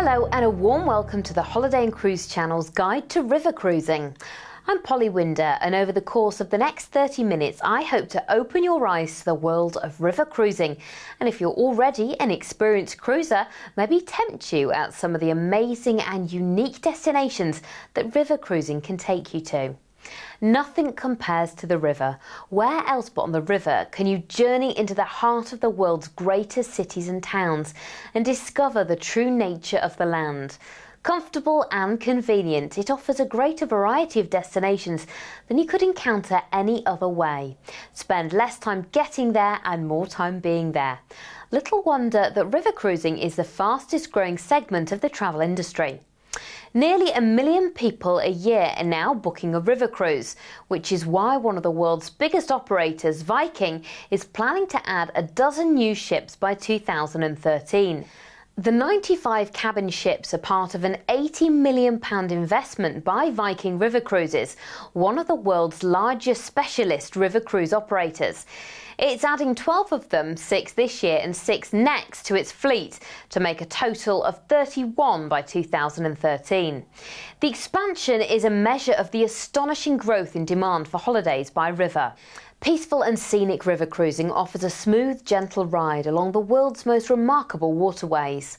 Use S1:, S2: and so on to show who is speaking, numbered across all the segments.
S1: Hello and a warm welcome to the Holiday and Cruise Channel's Guide to River Cruising. I'm Polly Winder, and over the course of the next 30 minutes I hope to open your eyes to the world of river cruising, and if you're already an experienced cruiser, maybe tempt you at some of the amazing and unique destinations that river cruising can take you to. Nothing compares to the river. Where else but on the river can you journey into the heart of the world's greatest cities and towns and discover the true nature of the land? Comfortable and convenient, it offers a greater variety of destinations than you could encounter any other way. Spend less time getting there and more time being there. Little wonder that river cruising is the fastest growing segment of the travel industry. Nearly 1 million people a year are now booking a river cruise, which is why one of the world's biggest operators, Viking, is planning to add a dozen new ships by 2013. The 95 cabin ships are part of an £80 million investment by Viking River Cruises, one of the world's largest specialist river cruise operators. It's adding 12 of them, 6 this year and 6 next, to its fleet to make a total of 31 by 2013. The expansion is a measure of the astonishing growth in demand for holidays by river. Peaceful and scenic river cruising offers a smooth, gentle ride along the world's most remarkable waterways.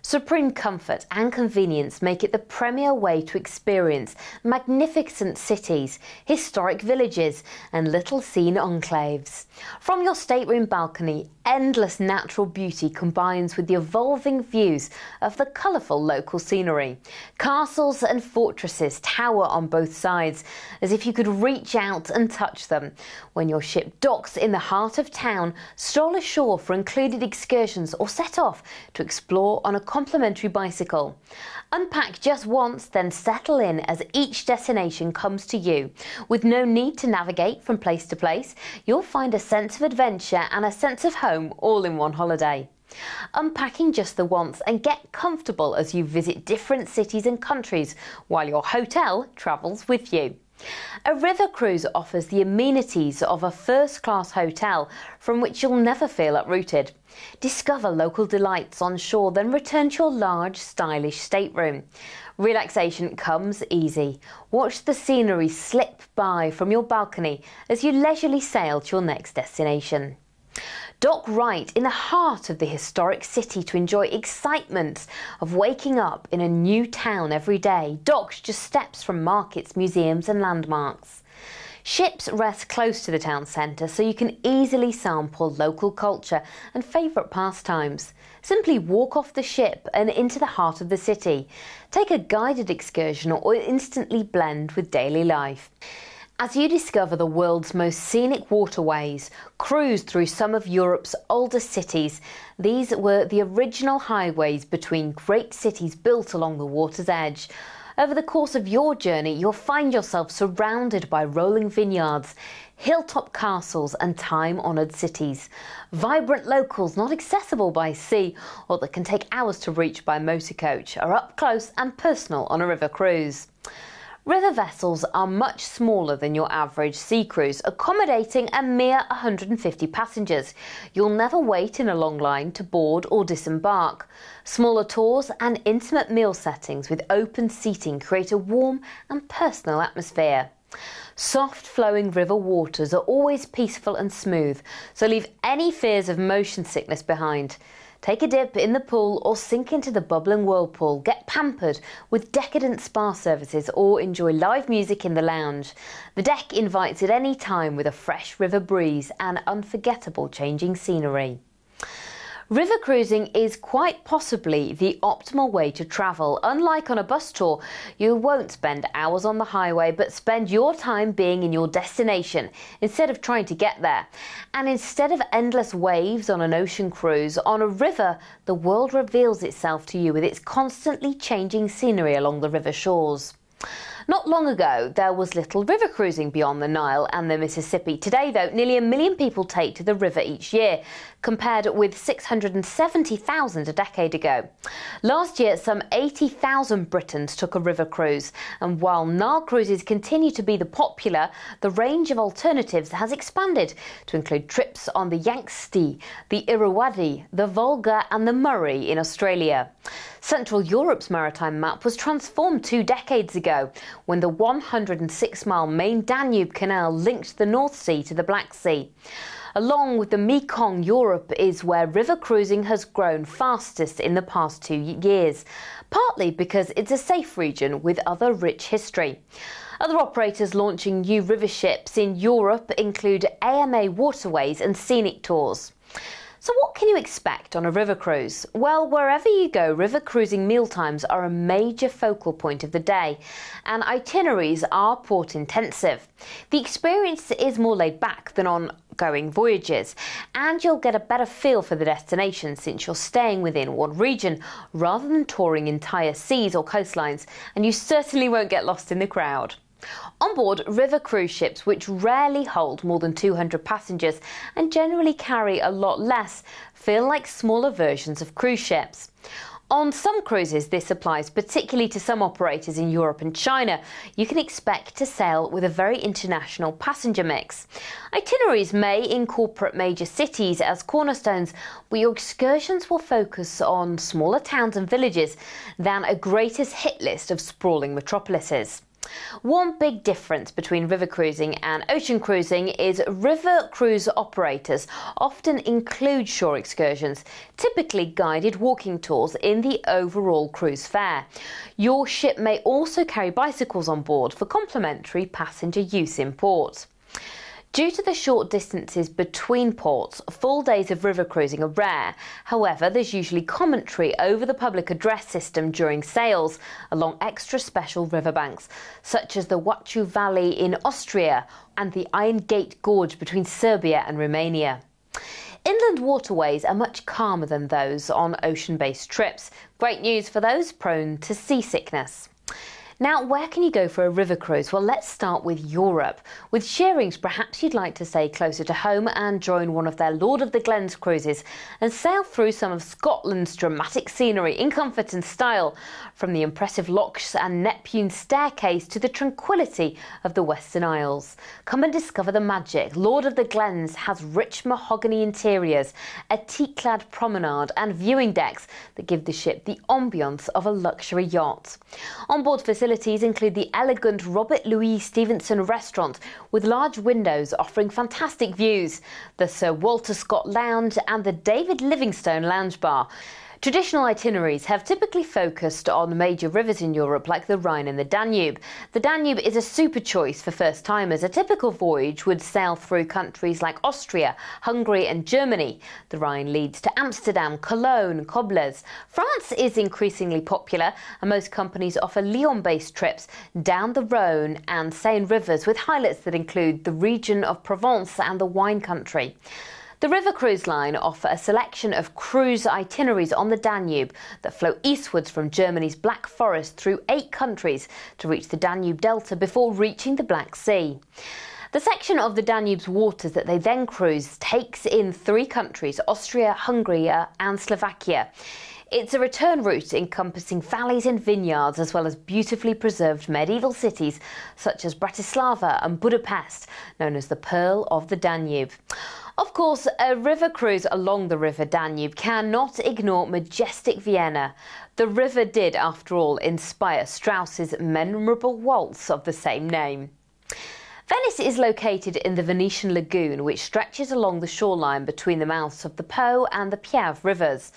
S1: Supreme comfort and convenience make it the premier way to experience magnificent cities, historic villages and little seen enclaves. From your stateroom balcony, endless natural beauty combines with the evolving views of the colourful local scenery. Castles and fortresses tower on both sides, as if you could reach out and touch them. When your ship docks in the heart of town, stroll ashore for included excursions or set off to explore on a complimentary bicycle. Unpack just once, then settle in as each destination comes to you. With no need to navigate from place to place, you'll find a sense of adventure and a sense of home all in one holiday. Unpacking just the once and get comfortable as you visit different cities and countries while your hotel travels with you. A river cruise offers the amenities of a first-class hotel from which you'll never feel uprooted. Discover local delights on shore, then return to your large, stylish stateroom. Relaxation comes easy. Watch the scenery slip by from your balcony as you leisurely sail to your next destination. Dock right in the heart of the historic city to enjoy excitement of waking up in a new town every day. Docked just steps from markets, museums and landmarks. Ships rest close to the town centre so you can easily sample local culture and favourite pastimes. Simply walk off the ship and into the heart of the city. Take a guided excursion or instantly blend with daily life. As you discover the world's most scenic waterways, cruise through some of Europe's oldest cities. These were the original highways between great cities built along the water's edge. Over the course of your journey, you'll find yourself surrounded by rolling vineyards, hilltop castles and time-honoured cities. Vibrant locals not accessible by sea or that can take hours to reach by motor coach are up close and personal on a river cruise. River vessels are much smaller than your average sea cruise, accommodating a mere 150 passengers. You'll never wait in a long line to board or disembark. Smaller tours and intimate meal settings with open seating create a warm and personal atmosphere. Soft flowing river waters are always peaceful and smooth, so leave any fears of motion sickness behind. Take a dip in the pool or sink into the bubbling whirlpool. Get pampered with decadent spa services or enjoy live music in the lounge. The deck invites at any time with a fresh river breeze and unforgettable changing scenery. River cruising is quite possibly the optimal way to travel. Unlike on a bus tour, you won't spend hours on the highway but spend your time being in your destination instead of trying to get there. And instead of endless waves on an ocean cruise, on a river, the world reveals itself to you with its constantly changing scenery along the river shores. Not long ago, there was little river cruising beyond the Nile and the Mississippi. Today, though, nearly 1 million people take to the river each year, compared with 670,000 a decade ago. Last year, some 80,000 Britons took a river cruise, and while Nile cruises continue to be the popular, the range of alternatives has expanded to include trips on the Yangtze, the Irrawaddy, the Volga and the Murray in Australia. Central Europe's maritime map was transformed 2 decades ago when the 106-mile main Danube Canal linked the North Sea to the Black Sea. Along with the Mekong, Europe is where river cruising has grown fastest in the past 2 years, partly because it's a safe region with other rich history. Other operators launching new river ships in Europe include AMA Waterways and Scenic Tours. So what can you expect on a river cruise? Well, wherever you go, river cruising mealtimes are a major focal point of the day, and itineraries are port intensive. The experience is more laid back than on going voyages, and you'll get a better feel for the destination since you're staying within one region rather than touring entire seas or coastlines, and you certainly won't get lost in the crowd. On board river cruise ships, which rarely hold more than 200 passengers and generally carry a lot less, feel like smaller versions of cruise ships. On some cruises, this applies particularly to some operators in Europe and China. You can expect to sail with a very international passenger mix. Itineraries may incorporate major cities as cornerstones, but your excursions will focus on smaller towns and villages than a greatest hit list of sprawling metropolises. One big difference between river cruising and ocean cruising is river cruise operators often include shore excursions, typically guided walking tours in the overall cruise fare. Your ship may also carry bicycles on board for complimentary passenger use in port. Due to the short distances between ports, full days of river cruising are rare. However, there's usually commentary over the public address system during sails along extra special riverbanks, such as the Wachu Valley in Austria and the Iron Gate Gorge between Serbia and Romania. Inland waterways are much calmer than those on ocean-based trips. Great news for those prone to seasickness. Now, where can you go for a river cruise? Well, let's start with Europe. With Shearings, perhaps you'd like to stay closer to home and join one of their Lord of the Glens cruises and sail through some of Scotland's dramatic scenery in comfort and style, from the impressive lochs and Neptune's staircase to the tranquility of the Western Isles. Come and discover the magic. Lord of the Glens has rich mahogany interiors, a teak-clad promenade and viewing decks that give the ship the ambience of a luxury yacht. On-board facilities include the elegant Robert Louis Stevenson restaurant with large windows offering fantastic views, the Sir Walter Scott Lounge and the David Livingstone Lounge Bar. Traditional itineraries have typically focused on major rivers in Europe like the Rhine and the Danube. The Danube is a super choice for first-timers. A typical voyage would sail through countries like Austria, Hungary and Germany. The Rhine leads to Amsterdam, Cologne, Koblenz. France is increasingly popular, and most companies offer Lyon-based trips down the Rhone and Seine rivers with highlights that include the region of Provence and the wine country. The River Cruise Line offer a selection of cruise itineraries on the Danube that flow eastwards from Germany's Black Forest through 8 countries to reach the Danube Delta before reaching the Black Sea. The section of the Danube's waters that they then cruise takes in 3 countries, Austria, Hungary and Slovakia. It's a return route encompassing valleys and vineyards, as well as beautifully preserved medieval cities such as Bratislava and Budapest, known as the Pearl of the Danube. Of course, a river cruise along the River Danube cannot ignore majestic Vienna. The river did, after all, inspire Strauss's memorable waltz of the same name. Venice is located in the Venetian Lagoon, which stretches along the shoreline between the mouths of the Po and the Piave rivers.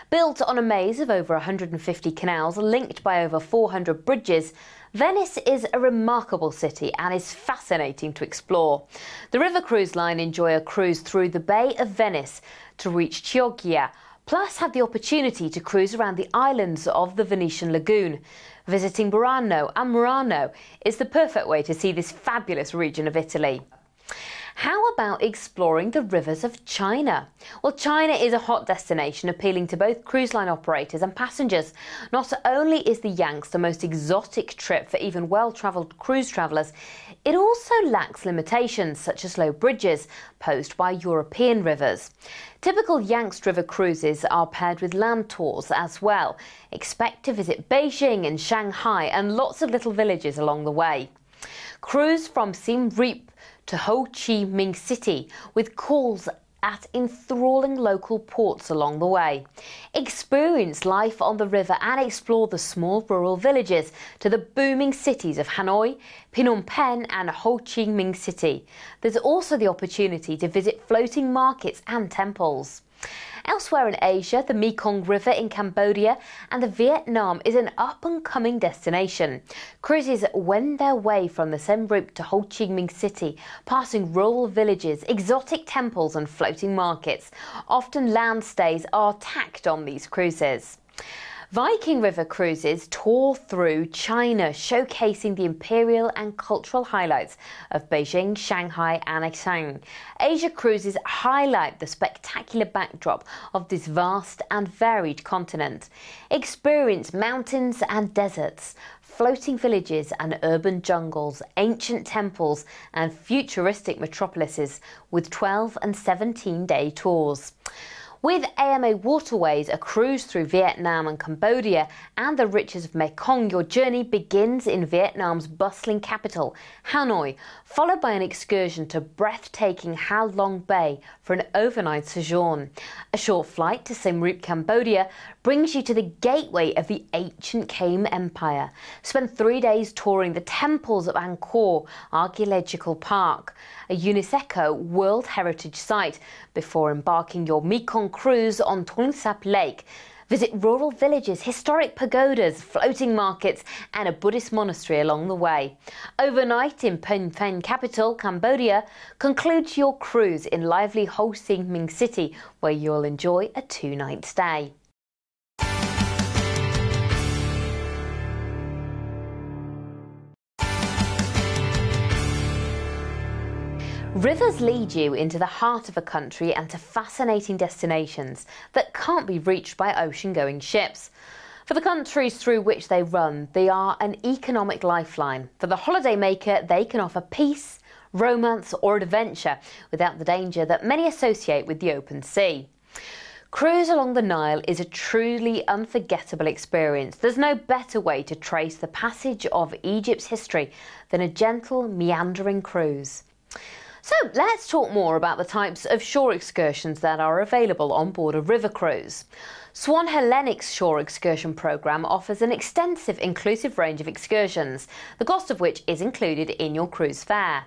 S1: Built on a maze of over 150 canals linked by over 400 bridges, Venice is a remarkable city and is fascinating to explore. The River Cruise Line enjoy a cruise through the Bay of Venice to reach Chioggia, plus have the opportunity to cruise around the islands of the Venetian Lagoon. Visiting Burano and Murano is the perfect way to see this fabulous region of Italy. How about exploring the rivers of China? Well, China is a hot destination appealing to both cruise line operators and passengers. Not only is the Yanks the most exotic trip for even well-travelled cruise travellers, it also lacks limitations such as low bridges posed by European rivers. Typical Yanks River cruises are paired with land tours as well. Expect to visit Beijing and Shanghai and lots of little villages along the way. Cruise from Siem Reap to Ho Chi Minh City with calls at enthralling local ports along the way. Experience life on the river and explore the small rural villages to the booming cities of Hanoi, Phnom Penh and Ho Chi Minh City. There's also the opportunity to visit floating markets and temples. Elsewhere in Asia, the Mekong River in Cambodia and the Vietnam is an up-and-coming destination. Cruises wend their way from the Siem Reap to Ho Chi Minh City, passing rural villages, exotic temples and floating markets. Often land stays are tacked on these cruises. Viking River cruises tour through China, showcasing the imperial and cultural highlights of Beijing, Shanghai and Xi'an. Asia cruises highlight the spectacular backdrop of this vast and varied continent. Experience mountains and deserts, floating villages and urban jungles, ancient temples and futuristic metropolises with 12 and 17-day tours. With AMA Waterways, a cruise through Vietnam and Cambodia and the riches of Mekong, your journey begins in Vietnam's bustling capital, Hanoi, followed by an excursion to breathtaking Ha Long Bay for an overnight sojourn. A short flight to Siem Reap, Cambodia brings you to the gateway of the ancient Khmer Empire. Spend 3 days touring the temples of Angkor Archaeological Park, a UNESCO World Heritage Site, before embarking your Mekong cruise on Tung Sap Lake. Visit rural villages, historic pagodas, floating markets and a Buddhist monastery along the way. Overnight in Phnom Penh capital, Cambodia, concludes your cruise in lively Ho Chi Minh City, where you'll enjoy a 2-night stay. Rivers lead you into the heart of a country and to fascinating destinations that can't be reached by ocean-going ships. For the countries through which they run, they are an economic lifeline. For the holidaymaker, they can offer peace, romance or adventure without the danger that many associate with the open sea. Cruise along the Nile is a truly unforgettable experience. There's no better way to trace the passage of Egypt's history than a gentle, meandering cruise. So let's talk more about the types of shore excursions that are available on board a river cruise. Swan Hellenic's shore excursion programme offers an extensive, inclusive range of excursions, the cost of which is included in your cruise fare.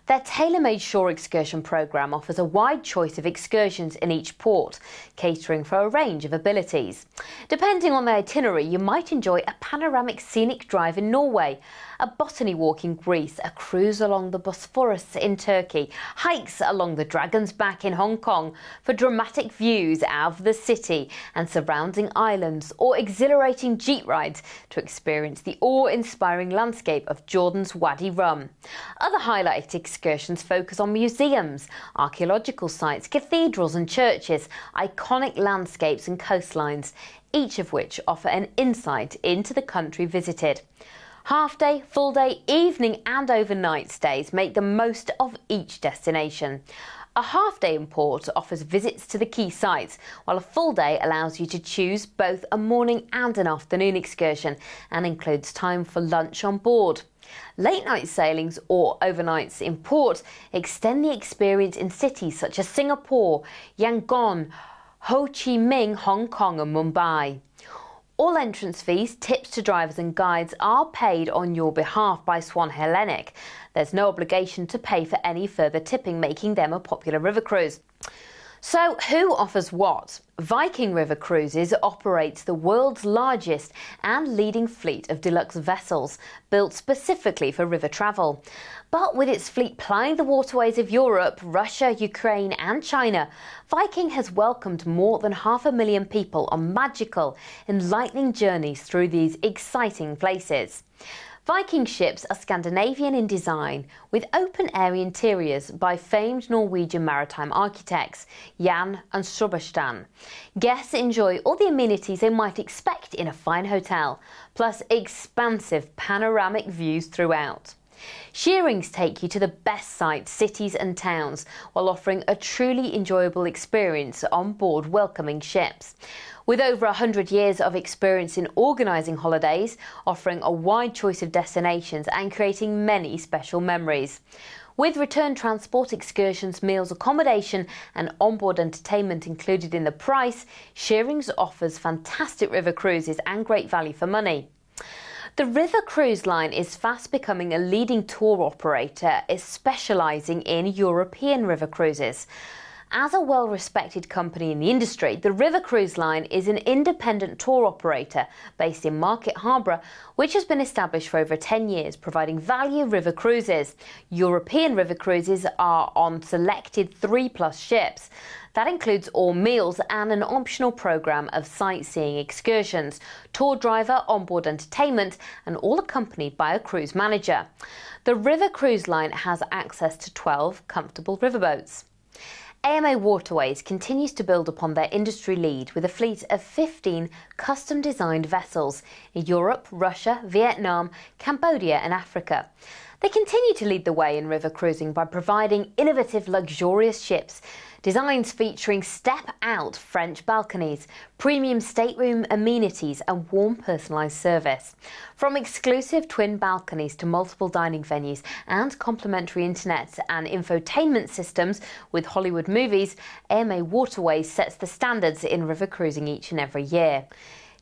S1: Their tailor-made shore excursion programme offers a wide choice of excursions in each port, catering for a range of abilities. Depending on the itinerary, you might enjoy a panoramic scenic drive in Norway, a botany walk in Greece, a cruise along the Bosphorus in Turkey, hikes along the Dragon's Back in Hong Kong for dramatic views of the city and surrounding islands, or exhilarating jeep rides to experience the awe-inspiring landscape of Jordan's Wadi Rum. Other highlight excursions focus on museums, archaeological sites, cathedrals and churches, iconic landscapes and coastlines, each of which offer an insight into the country visited. Half-day, full-day, evening and overnight stays make the most of each destination. A half-day in port offers visits to the key sites, while a full day allows you to choose both a morning and an afternoon excursion and includes time for lunch on board. Late-night sailings or overnights in port extend the experience in cities such as Singapore, Yangon, Ho Chi Minh, Hong Kong and Mumbai. All entrance fees, tips to drivers and guides are paid on your behalf by Swan Hellenic. There's no obligation to pay for any further tipping, making them a popular river cruise. So who offers what? Viking River Cruises operates the world's largest and leading fleet of deluxe vessels built specifically for river travel. But with its fleet plying the waterways of Europe, Russia, Ukraine and China, Viking has welcomed more than 500,000 people on magical, enlightening journeys through these exciting places. Viking ships are Scandinavian in design, with open-air interiors by famed Norwegian maritime architects Jan and Strømstad. Guests enjoy all the amenities they might expect in a fine hotel, plus expansive panoramic views throughout. Shearings take you to the best sights, cities and towns, while offering a truly enjoyable experience on board welcoming ships. With over 100 years of experience in organising holidays, offering a wide choice of destinations and creating many special memories. With return transport, excursions, meals, accommodation and onboard entertainment included in the price, Shearings offers fantastic river cruises and great value for money. The River Cruise Line is fast becoming a leading tour operator, specialising in European river cruises. As a well-respected company in the industry, the River Cruise Line is an independent tour operator based in Market Harborough, which has been established for over 10 years, providing value river cruises. European river cruises are on selected 3+ ships. That includes all meals and an optional programme of sightseeing excursions, tour driver, onboard entertainment, and all accompanied by a cruise manager. The River Cruise Line has access to 12 comfortable riverboats. AMA Waterways continues to build upon their industry lead with a fleet of 15 custom-designed vessels in Europe, Russia, Vietnam, Cambodia and Africa. They continue to lead the way in river cruising by providing innovative, luxurious ships, designs featuring step-out French balconies, premium stateroom amenities and warm personalised service. From exclusive twin balconies to multiple dining venues and complimentary internet and infotainment systems with Hollywood movies, AMA Waterways sets the standards in river cruising each and every year.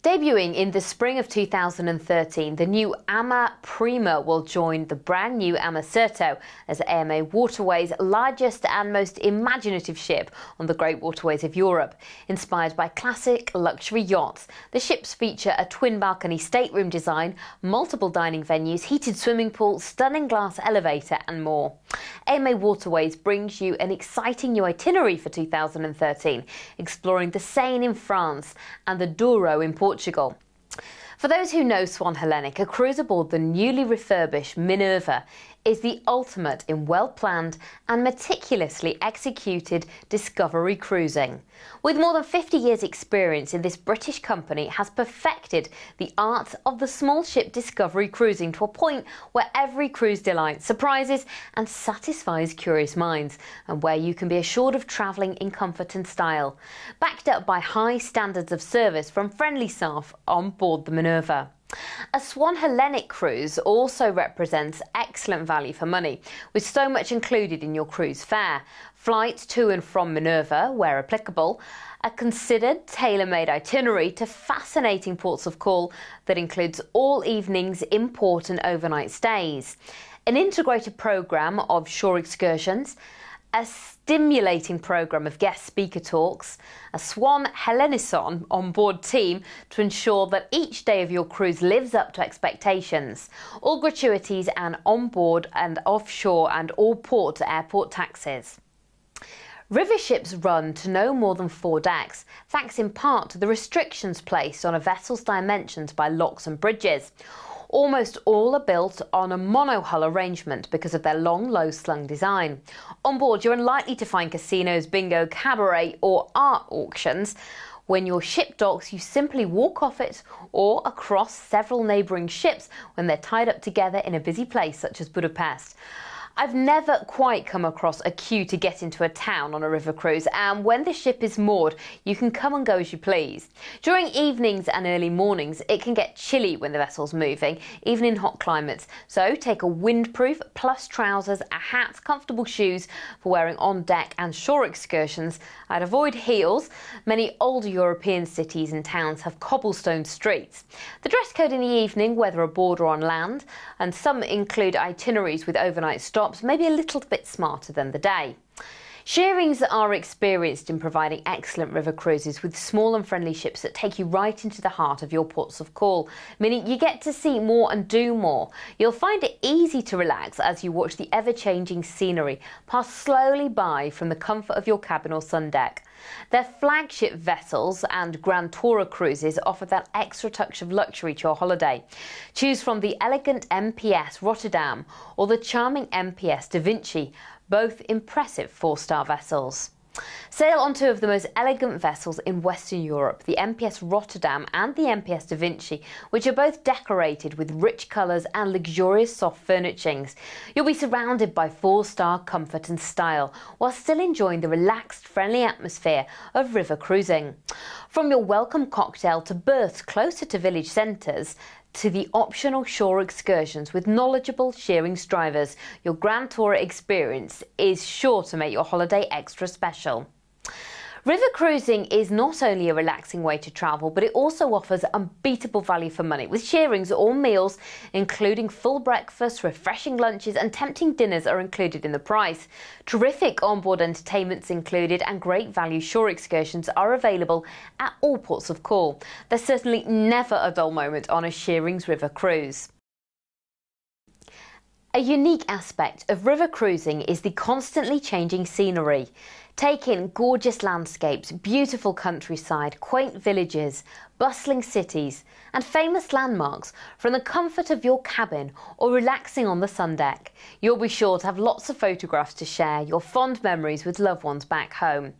S1: Debuting in the spring of 2013, the new AMA Prima will join the brand new AMA Certo as AMA Waterways' largest and most imaginative ship on the Great Waterways of Europe. Inspired by classic luxury yachts, the ships feature a twin balcony stateroom design, multiple dining venues, heated swimming pool, stunning glass elevator and more. AMA Waterways brings you an exciting new itinerary for 2013, exploring the Seine in France and the Douro in Portugal. For those who know Swan Hellenic, a cruise aboard the newly refurbished Minerva is the ultimate in well-planned and meticulously executed discovery cruising. With more than 50 years' experience in this British company has perfected the art of the small ship discovery cruising to a point where every cruise delights, surprises and satisfies curious minds, and where you can be assured of travelling in comfort and style, backed up by high standards of service from friendly staff on board the Minerva. A Swan Hellenic cruise also represents excellent value for money, with so much included in your cruise fare. Flights to and from Minerva, where applicable, a considered tailor-made itinerary to fascinating ports of call that includes all evenings in port and overnight stays, an integrated programme of shore excursions, a stimulating programme of guest speaker talks, a Swan Hellenison on-board team to ensure that each day of your cruise lives up to expectations, all gratuities and on-board and offshore and all-port airport taxes. River ships run to no more than 4 decks, thanks in part to the restrictions placed on a vessel's dimensions by locks and bridges. Almost all are built on a monohull arrangement because of their long, low-slung design. On board, you're unlikely to find casinos, bingo, cabaret or art auctions. When your ship docks, you simply walk off it or across several neighbouring ships when they're tied up together in a busy place such as Budapest. I've never quite come across a queue to get into a town on a river cruise, and when the ship is moored, you can come and go as you please. During evenings and early mornings, it can get chilly when the vessel's moving, even in hot climates, so take a windproof plus trousers, a hat, comfortable shoes for wearing on deck and shore excursions. I'd avoid heels. Many older European cities and towns have cobblestone streets. The dress code in the evening, whether aboard or on land, and some include itineraries with overnight stops, maybe a little bit smarter than the day. Shearings are experienced in providing excellent river cruises with small and friendly ships that take you right into the heart of your ports of call, meaning you get to see more and do more. You'll find it easy to relax as you watch the ever-changing scenery pass slowly by from the comfort of your cabin or sun deck. Their flagship vessels and Grand Tourer cruises offer that extra touch of luxury to your holiday. Choose from the elegant MPS Rotterdam or the charming MPS Da Vinci, both impressive 4-star vessels. Sail on 2 of the most elegant vessels in Western Europe, the MPS Rotterdam and the MPS Da Vinci, which are both decorated with rich colours and luxurious soft furnishings. You'll be surrounded by 4-star comfort and style, while still enjoying the relaxed, friendly atmosphere of river cruising. From your welcome cocktail to berths closer to village centres, to the optional shore excursions with knowledgeable shearings drivers, your Grand Tourer experience is sure to make your holiday extra special. River cruising is not only a relaxing way to travel, but it also offers unbeatable value for money, with shearings all meals, including full breakfasts, refreshing lunches and tempting dinners are included in the price. Terrific onboard entertainments included and great value shore excursions are available at all ports of call. There's certainly never a dull moment on a shearings river cruise. A unique aspect of river cruising is the constantly changing scenery. Take in gorgeous landscapes, beautiful countryside, quaint villages, bustling cities and famous landmarks from the comfort of your cabin or relaxing on the sun deck. You'll be sure to have lots of photographs to share your fond memories with loved ones back home.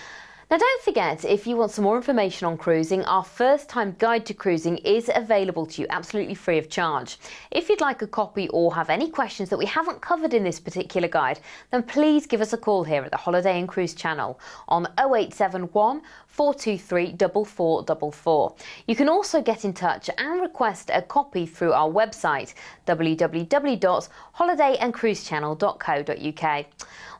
S1: Now don't forget, if you want some more information on cruising, our first-time guide to cruising is available to you absolutely free of charge. If you'd like a copy or have any questions that we haven't covered in this particular guide, then please give us a call here at the Holiday and Cruise channel on 0871 423 4444. You can also get in touch and request a copy through our website www.holidayandcruisechannel.co.uk.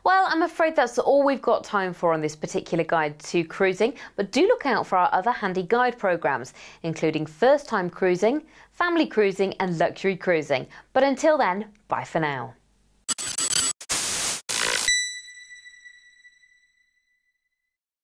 S1: Well, I'm afraid that's all we've got time for on this particular guide to cruising, but do look out for our other handy guide programmes, including first-time cruising, family cruising and luxury cruising. But until then, bye for now.